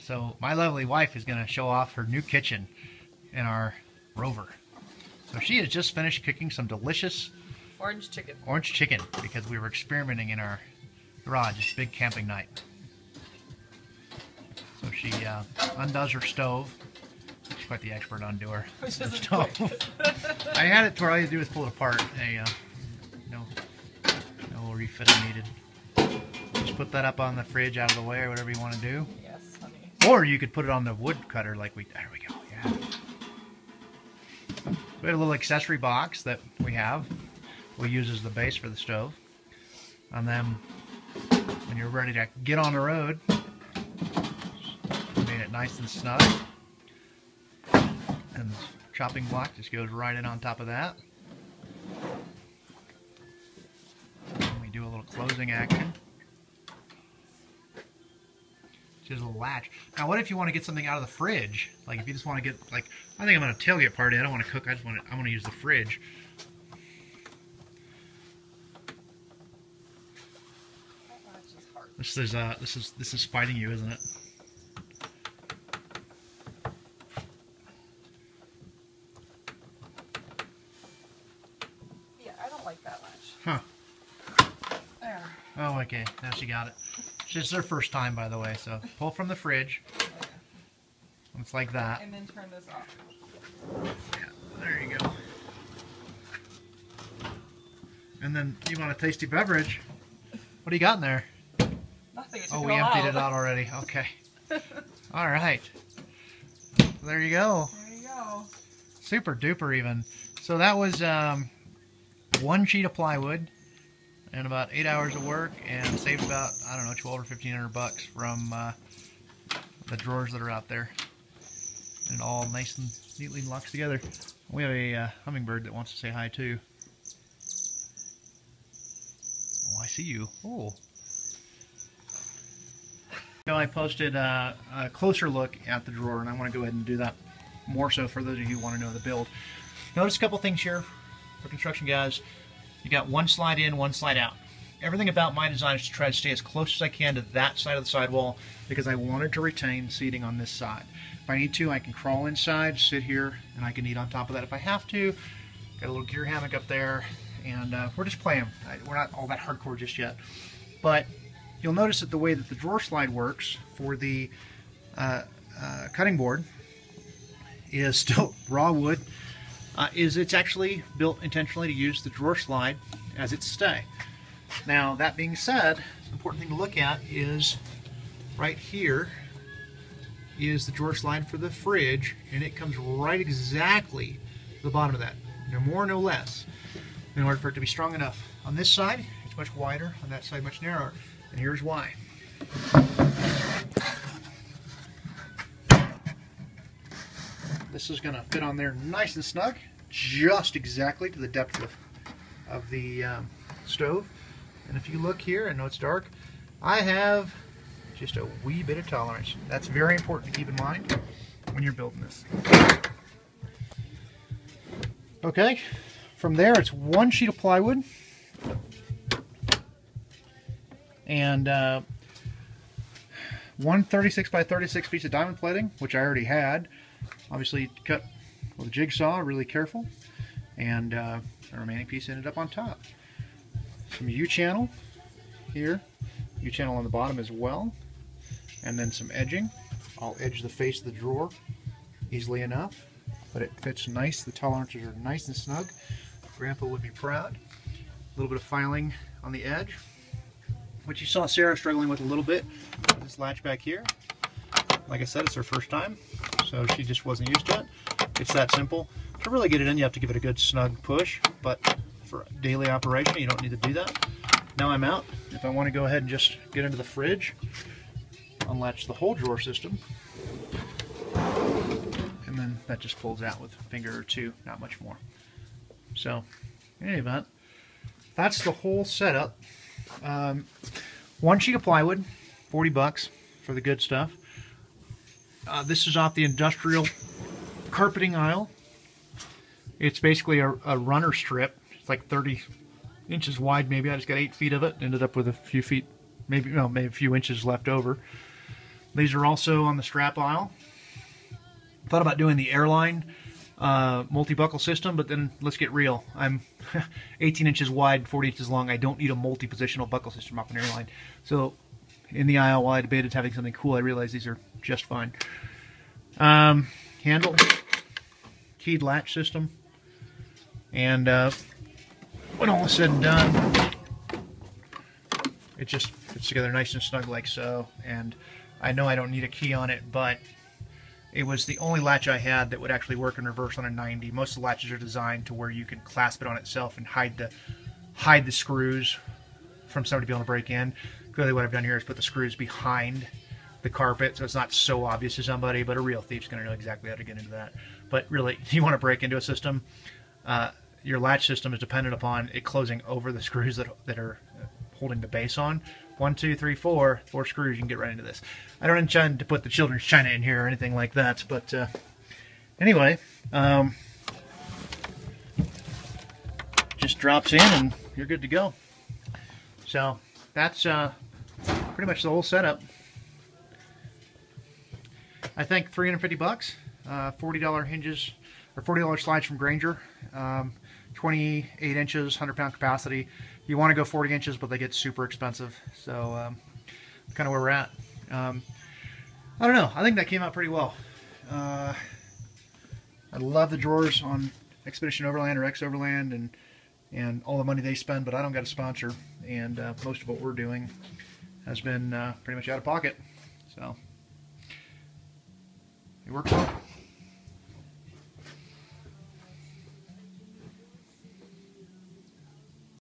So my lovely wife is going to show off her new kitchen in our Rover. So she has just finished cooking some delicious orange chicken because we were experimenting in our garage. It's a big camping night. So she undoes her stove. She's quite the expert on doing her stove. I had it to where all you do is pull it apart. No refitting needed. Just put that up on the fridge out of the way or whatever you want to do. Yes, honey. Or you could put it on the wood cutter like there we go, yeah. We had a little accessory box that we use as the base for the stove. And then when you're ready to get on the road, made it nice and snug. And the chopping block just goes right in on top of that. And we do a little closing action. Just a little latch. Now, what if you want to get something out of the fridge? Like if you just want to get, like, I think I'm going to tailgate party. I don't want to cook. I want to use the fridge. This is fighting you, isn't it? Yeah, I don't like that latch. Huh. There. Oh, okay. Now she got it. It's their first time, by the way. So pull from the fridge. Okay. It's like that. And then turn this off. Yeah, there you go. And then you want a tasty beverage. What do you got in there? Nothing. Oh, we emptied it out already. Okay. All right. There you go. There you go. Super duper even. So that was one sheet of plywood and about 8 hours of work, and saved about, I don't know, 12 or 1500 bucks from the drawers that are out there. And all nice and neatly locked together. We have a hummingbird that wants to say hi too. Oh, I see you. Oh. So I posted a closer look at the drawer, and I want to go ahead and do that more so for those of you who want to know the build. Notice a couple things here for construction guys. You got one slide in, one slide out. Everything about my design is to try to stay as close as I can to that side of the sidewall because I wanted to retain seating on this side. If I need to, I can crawl inside, sit here, and I can eat on top of that if I have to. Got a little gear hammock up there, and we're just playing. We're not all that hardcore just yet. But you'll notice that the way that the drawer slide works for the cutting board is still raw wood. It's actually built intentionally to use the drawer slide as its stay. Now, that being said, the important thing to look at is right here is the drawer slide for the fridge, and it comes right exactly to the bottom of that. No more, no less. In order for it to be strong enough. On this side, it's much wider. On that side, much narrower. And here's why. This is going to fit on there nice and snug, just exactly to the depth of the stove. And if you look here, I know it's dark, I have just a wee bit of tolerance. That's very important to keep in mind when you're building this. Okay, from there it's one sheet of plywood and one 36 by 36 piece of diamond plating, which I already had. Obviously cut with a jigsaw, really careful, and the remaining piece ended up on top. Some U-channel here, U-channel on the bottom as well, and then some edging. I'll edge the face of the drawer easily enough, but it fits nice. The tolerances are nice and snug. Grandpa would be proud. A little bit of filing on the edge, which you saw Sarah struggling with a little bit. This latch back here, like I said, it's her first time, so she just wasn't used to it. It's that simple. To really get it in, you have to give it a good snug push, but for daily operation, you don't need to do that. Now I'm out. If I want to go ahead and just get into the fridge, unlatch the whole drawer system, and then that just folds out with a finger or two, not much more. So, in any event, that's the whole setup. One sheet of plywood, 40 bucks for the good stuff. This is off the industrial carpeting aisle. It's basically a runner strip. It's like 30 inches wide, maybe. I just got 8 feet of it. Ended up with a few feet, maybe a few inches left over. These are also on the strap aisle. Thought about doing the airline multi-buckle system, but then let's get real. I'm 18 inches wide, 40 inches long. I don't need a multi-positional buckle system off an airline. So in the aisle, while I debated having something cool, I realized these are just fine. Handle, keyed latch system, and when all is said and done, it just fits together nice and snug like so. And I know I don't need a key on it, but it was the only latch I had that would actually work in reverse on a 90. Most of the latches are designed to where you can clasp it on itself and hide the screws from somebody being able to break in. Clearly what I've done here is put the screws behind the carpet, so it's not so obvious to somebody, but a real thief's going to know exactly how to get into that. But really, you want to break into a system, your latch system is dependent upon it closing over the screws that are holding the base on. 1, 2, 3, 4 screws, you can get right into this. I don't intend to put the children's china in here or anything like that, but anyway, just drops in and you're good to go. So that's pretty much the whole setup. I think $350, $40 hinges, or $40 slides from Grainger, 28 inches, 100-pound capacity. You want to go 40 inches, but they get super expensive. So kind of where we're at. I don't know. I think that came out pretty well. I love the drawers on Expedition Overland or X Overland and all the money they spend, but I don't got a sponsor, and most of what we're doing has been pretty much out of pocket. So it works well.